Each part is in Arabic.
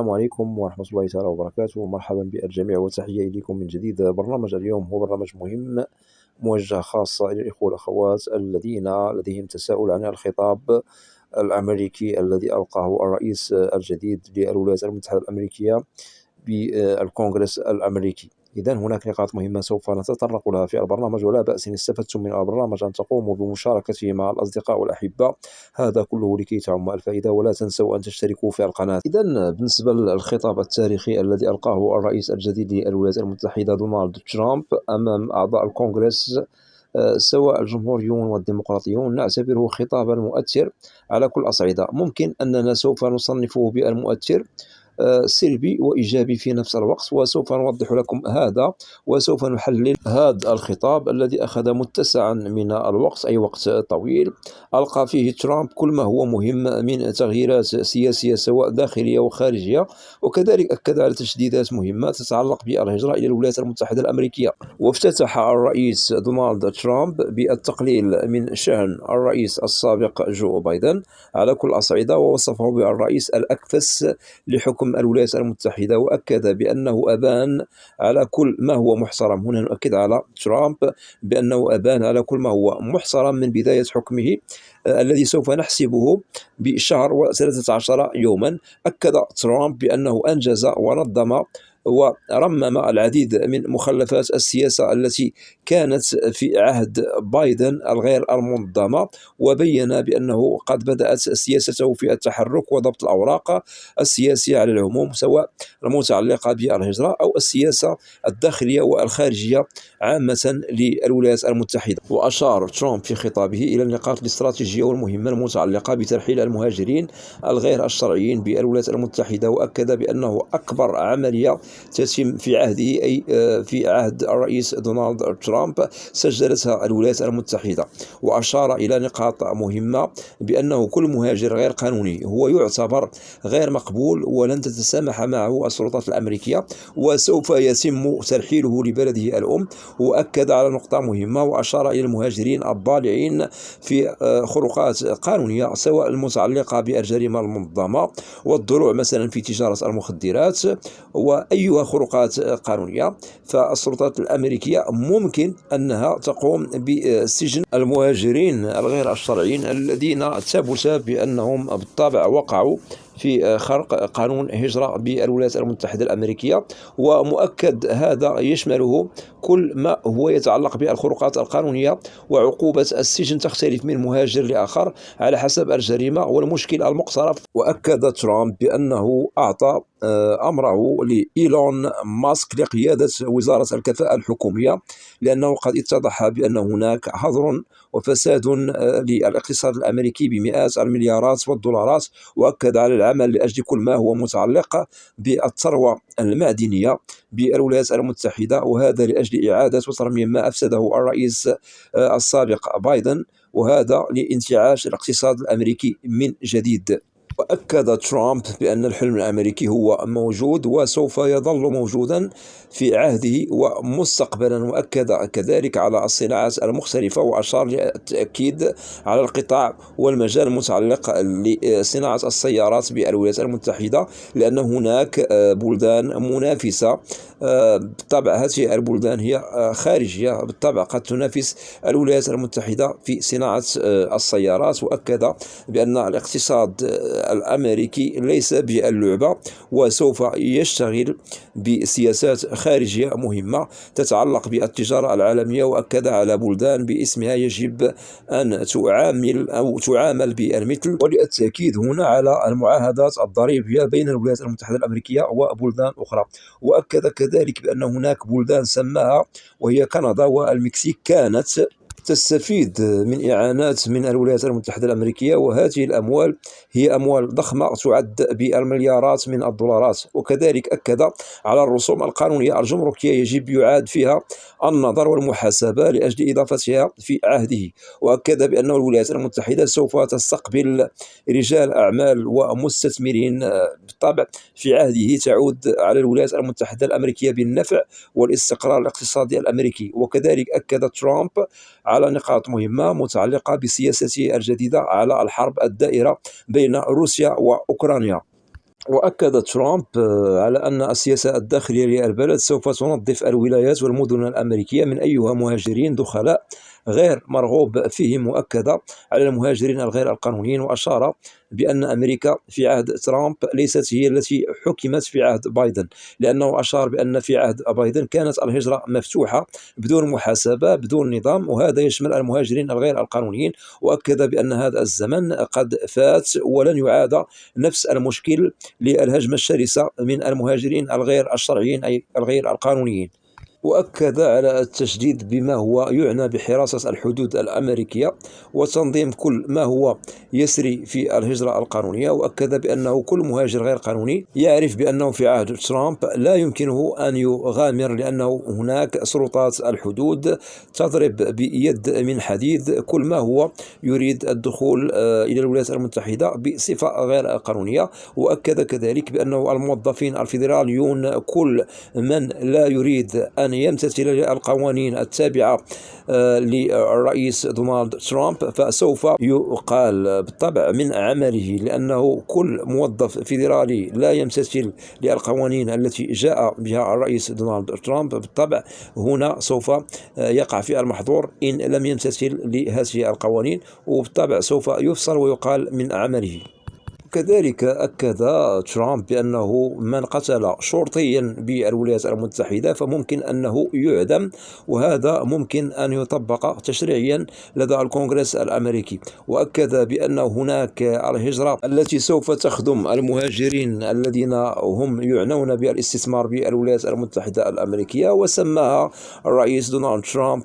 السلام عليكم ورحمة الله تعالى وبركاته. مرحبا بالجميع وتحية إليكم من جديد. برنامج اليوم هو برنامج مهم موجه خاصة إلى الإخوة والأخوات الذين لديهم تساؤل عن الخطاب الأمريكي الذي ألقاه الرئيس الجديد للولايات المتحدة الأمريكية بالكونغرس الأمريكي. إذن هناك نقاط مهمة سوف نتطرق لها في البرنامج، ولا بأس إن استفدتم من البرنامج أن تقوموا بمشاركته مع الأصدقاء والأحبة، هذا كله لكي تعم الفائدة. ولا تنسوا أن تشتركوا في القناة. إذن بالنسبة للخطاب التاريخي الذي ألقاه الرئيس الجديد للولايات المتحدة دونالد ترامب أمام أعضاء الكونغرس، سواء الجمهوريون والديمقراطيون، نعتبره خطابا مؤثر على كل الأصعدة. ممكن أننا سوف نصنفه بالمؤثر، سلبي وإيجابي في نفس الوقت، وسوف نوضح لكم هذا، وسوف نحلل هذا الخطاب الذي أخذ متسعا من الوقت، أي وقت طويل، ألقى فيه ترامب كل ما هو مهم من تغييرات سياسية سواء داخلية وخارجية، وكذلك أكد على تشديدات مهمة تتعلق بالهجرة إلى الولايات المتحدة الأمريكية. وافتتح الرئيس دونالد ترامب بالتقليل من شأن الرئيس السابق جو بايدن على كل الأصعدة، ووصفه بالرئيس الأكفس لحكم الولايات المتحدة، وأكد بأنه أبان على كل ما هو محترم. هنا نؤكد على ترامب بأنه أبان على كل ما هو محترم من بداية حكمه الذي سوف نحسبه بشهر و13 يوما. أكد ترامب بأنه أنجز ونظم ورمم العديد من مخلفات السياسة التي كانت في عهد بايدن الغير المنظمة، وبين بأنه قد بدأت سياسته في التحرك وضبط الأوراق السياسية على العموم، سواء المتعلقة بالهجرة أو السياسة الداخلية والخارجية عامة للولايات المتحدة. وأشار ترامب في خطابه إلى النقاط الاستراتيجية والمهمة المتعلقة بترحيل المهاجرين الغير الشرعيين بالولايات المتحدة، وأكد بأنه أكبر عملية تتم في عهده، أي في عهد الرئيس دونالد ترامب، سجلتها الولايات المتحدة. وأشار إلى نقاط مهمة بأنه كل مهاجر غير قانوني هو يعتبر غير مقبول ولن تتسامح معه السلطات الأمريكية، وسوف يتم ترحيله لبلده الأم. وأكد على نقطة مهمة، وأشار إلى المهاجرين الضالعين في خروقات قانونية سواء المتعلقة بالجريمة المنظمة والضلوع مثلا في تجارة المخدرات وأيها خروقات قانونية، فالسلطات الأمريكية ممكن أنها تقوم بسجن المهاجرين الغير الشرعيين الذين ثبت بأنهم بالطبع وقعوا في خرق قانون هجرة بالولايات المتحدة الأمريكية. ومؤكد هذا يشمله كل ما هو يتعلق بالخروقات القانونية، وعقوبة السجن تختلف من مهاجر لآخر على حسب الجريمة والمشكل المقترف. وأكد ترامب بأنه أعطى أمره لإيلون ماسك لقيادة وزارة الكفاءة الحكومية، لأنه قد اتضح بأن هناك حظر وفساد للاقتصاد الأمريكي بمئات المليارات والدولارات. وأكد على العمل لأجل كل ما هو متعلق بالثروة المعدنية بالولايات المتحدة، وهذا لأجل إعادة وترميم ما أفسده الرئيس السابق بايدن، وهذا لانتعاش الاقتصاد الأمريكي من جديد. وأكد ترامب بأن الحلم الأمريكي هو موجود وسوف يظل موجودا في عهده ومستقبلا. وأكد كذلك على الصناعات المختلفة، وأشار للتأكيد على القطاع والمجال المتعلق لصناعة السيارات بالولايات المتحدة، لأن هناك بلدان منافسة. بالطبع هذه البلدان هي خارجية، بالطبع قد تنافس الولايات المتحدة في صناعة السيارات. وأكد بأن الاقتصاد الأمريكي ليس باللعبة، وسوف يشتغل بسياسات خارجية مهمة تتعلق بالتجارة العالمية. وأكد على بلدان باسمها يجب أن تعامل بالمثل، وللتأكيد هنا على المعاهدات الضريبية بين الولايات المتحدة الأمريكية وبلدان أخرى. وأكد كذلك بأن هناك بلدان سماها وهي كندا والمكسيك كانت تستفيد من إعانات من الولايات المتحدة الأمريكية، وهذه الأموال هي أموال ضخمة تعد بالمليارات من الدولارات. وكذلك أكد على الرسوم القانونية الجمركية يجب يعاد فيها النظر والمحاسبة لأجل إضافتها في عهده. وأكد بأن الولايات المتحدة سوف تستقبل رجال أعمال ومستثمرين بالطبع في عهده تعود على الولايات المتحدة الأمريكية بالنفع والاستقرار الاقتصادي الأمريكي. وكذلك أكد ترامب على نقاط مهمة متعلقة بسياسته الجديدة على الحرب الدائرة بين روسيا وأوكرانيا. وأكد ترامب على أن السياسة الداخلية للبلد سوف تنظف الولايات والمدن الأمريكية من أيها مهاجرين دخلاء غير مرغوب فيهم، وأكد على المهاجرين الغير القانونيين، وأشار بأن أمريكا في عهد ترامب ليست هي التي حكمت في عهد بايدن، لأنه أشار بأن في عهد بايدن كانت الهجرة مفتوحة بدون محاسبة بدون نظام، وهذا يشمل المهاجرين الغير القانونيين. وأكد بأن هذا الزمن قد فات ولن يعاد نفس المشكل للهجمة الشرسة من المهاجرين الغير الشرعيين أي الغير القانونيين. وأكد على التشديد بما هو يعنى بحراسة الحدود الأمريكية وتنظيم كل ما هو يسري في الهجرة القانونية. وأكد بأنه كل مهاجر غير قانوني يعرف بأنه في عهد ترامب لا يمكنه أن يغامر، لأنه هناك سلطات الحدود تضرب بيد من حديد كل ما هو يريد الدخول إلى الولايات المتحدة بصفة غير قانونية. وأكد كذلك بأنه الموظفين الفيدراليون كل من لا يريد أن يمتثل للقوانين التابعة للرئيس دونالد ترامب فسوف يقال بالطبع من عمله، لأنه كل موظف فيدرالي لا يمتثل للقوانين التي جاء بها الرئيس دونالد ترامب بالطبع هنا سوف يقع في المحظور إن لم يمتثل لهذه القوانين، وبالطبع سوف يفصل ويقال من عمله. كذلك أكد ترامب بأنه من قتل شرطيا بالولايات المتحدة فممكن أنه يعدم، وهذا ممكن أن يطبق تشريعيا لدى الكونغرس الأمريكي. وأكد بأن هناك الهجرة التي سوف تخدم المهاجرين الذين هم يعنون بالاستثمار بالولايات المتحدة الأمريكية، وسماها الرئيس دونالد ترامب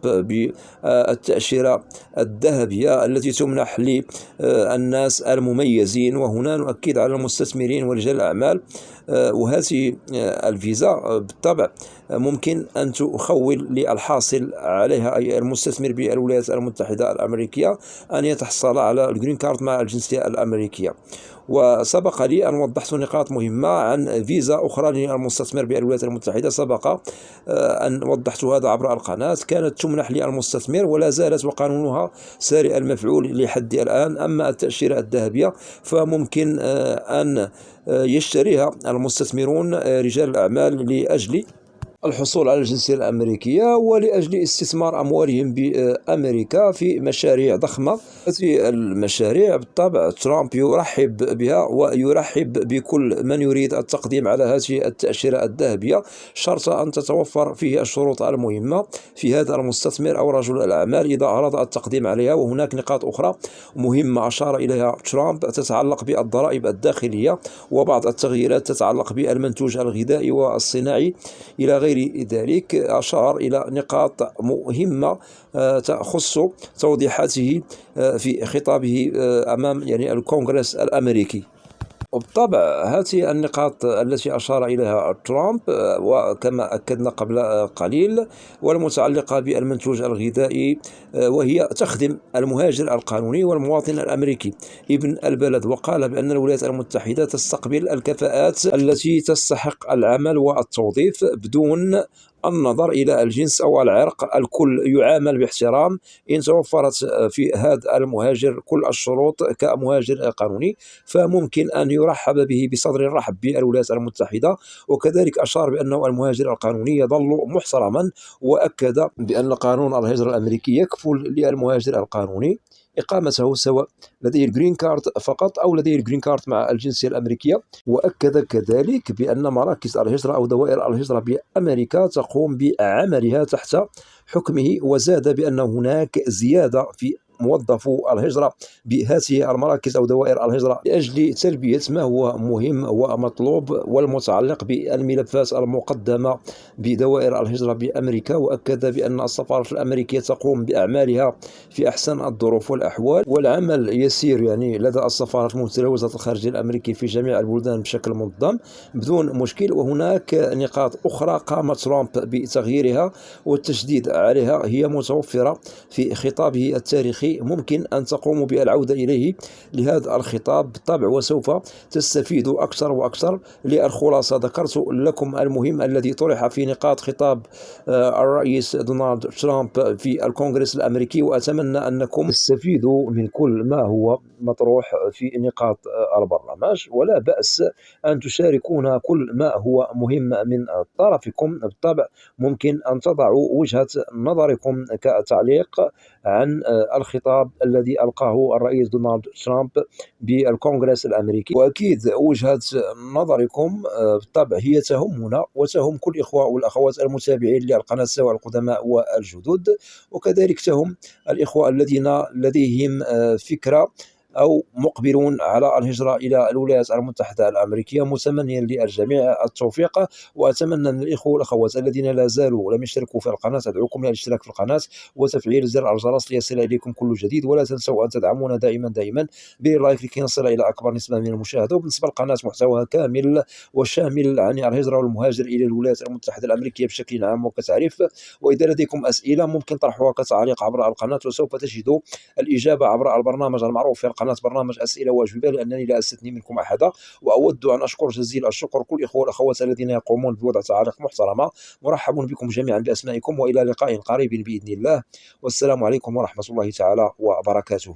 بالتأشيرة الذهبية التي تمنح للناس المميزين. وهنا نؤكد على المستثمرين ورجال الأعمال، وهذه الفيزا بالطبع ممكن أن تخول للحاصل عليها أي المستثمر بالولايات المتحدة الأمريكية أن يتحصل على الجرين كارد مع الجنسية الأمريكية. وسبق لي أن وضحت نقاط مهمة عن فيزا أخرى للمستثمر بالولايات المتحدة، سبق أن وضحت هذا عبر القناة، كانت تمنح للمستثمر ولا زالت وقانونها ساري المفعول لحد الآن. أما التأشيرة الذهبية فممكن أن يشتريها المستثمرون رجال الأعمال لأجل الحصول على الجنسية الأمريكية ولأجل استثمار أموالهم بأمريكا في مشاريع ضخمة. هذه المشاريع بالطبع ترامب يرحب بها ويرحب بكل من يريد التقديم على هذه التأشيرة الذهبية، شرط أن تتوفر فيه الشروط المهمة في هذا المستثمر أو رجل الأعمال إذا أراد التقديم عليها. وهناك نقاط أخرى مهمة أشار إليها ترامب تتعلق بالضرائب الداخلية وبعض التغييرات تتعلق بالمنتوج الغذائي والصناعي إلى غير ذلك. أشار إلى نقاط مهمة تخص توضيحاته في خطابه أمام الكونغرس الأمريكي. وبالطبع هذه النقاط التي أشار إليها ترامب وكما أكدنا قبل قليل والمتعلقة بالمنتوج الغذائي، وهي تخدم المهاجر القانوني والمواطن الأمريكي ابن البلد. وقال بأن الولايات المتحدة تستقبل الكفاءات التي تستحق العمل والتوظيف بدون النظر إلى الجنس أو العرق، الكل يعامل باحترام إن توفرت في هذا المهاجر كل الشروط كمهاجر قانوني فممكن أن يرحب به بصدر رحب بالولايات المتحدة. وكذلك أشار بأنه المهاجر القانوني يظل محترما، وأكد بأن قانون الهجرة الأمريكي يكفل للمهاجر القانوني إقامته سواء لديه الجرين كارد فقط أو لديه الجرين كارد مع الجنسية الأمريكية. وأكد كذلك بأن مراكز الهجرة أو دوائر الهجرة بأمريكا تقوم بعملها تحت حكمه، وزاد بأن هناك زيادة في موظفو الهجرة بهذه المراكز أو دوائر الهجرة لأجل تلبية ما هو مهم ومطلوب والمتعلق بالملفات المقدمة بدوائر الهجرة بأمريكا. وأكد بأن السفارة الأمريكية تقوم بأعمالها في أحسن الظروف والأحوال، والعمل يسير لدى السفارة الممثلة وزارة الخارجية الأمريكية في جميع البلدان بشكل منظم بدون مشكل. وهناك نقاط أخرى قام ترامب بتغييرها والتشديد عليها هي متوفرة في خطابه التاريخي تاريخي ممكن أن تقوموا بالعودة إليه لهذا الخطاب بالطبع، وسوف تستفيدوا أكثر وأكثر. للخلاصة ذكرت لكم المهم الذي طرح في نقاط خطاب الرئيس دونالد ترامب في الكونغرس الأمريكي، وأتمنى أنكم تستفيدوا من كل ما هو مطروح في نقاط البرنامج. ولا بأس أن تشاركونا كل ما هو مهم من طرفكم بالطبع. ممكن أن تضعوا وجهة نظركم كتعليق عن الخطاب الذي ألقاه الرئيس دونالد ترامب بالكونغرس الأمريكي، وأكيد وجهة نظركم بالطبع هي تهمنا وتهم كل الإخوة والأخوات المتابعين للقناة سواء القدماء والجدد، وكذلك تهم الإخوة الذين لديهم فكرة أو مقبلون على الهجرة إلى الولايات المتحدة الأمريكية. متمنيا للجميع التوفيق، وأتمنى من الإخوة والأخوات الذين لا زالوا لم يشتركوا في القناة أدعوكم إلى الاشتراك في القناة وتفعيل زر الجرس ليصل إليكم كل جديد. ولا تنسوا أن تدعمونا دائما باللايك لكي نصل إلى أكبر نسبة من المشاهدة. وبالنسبة للقناة محتواها كامل وشامل عن الهجرة والمهاجر إلى الولايات المتحدة الأمريكية بشكل عام وكتعريف. وإذا لديكم أسئلة ممكن طرحها كتعليق عبر القناة، وسوف تجدوا الإجابة عبر البرنامج المعروف في القناة، برنامج أسئلة وأجوبة، لأنني لا أستثني منكم أحدا. وأود أن أشكر جزيل الشكر كل الإخوة والأخوات الذين يقومون بوضع تعاليق محترمة. مرحب بكم جميعا بأسمائكم، وإلى لقاء قريب بإذن الله، والسلام عليكم ورحمة الله تعالى وبركاته.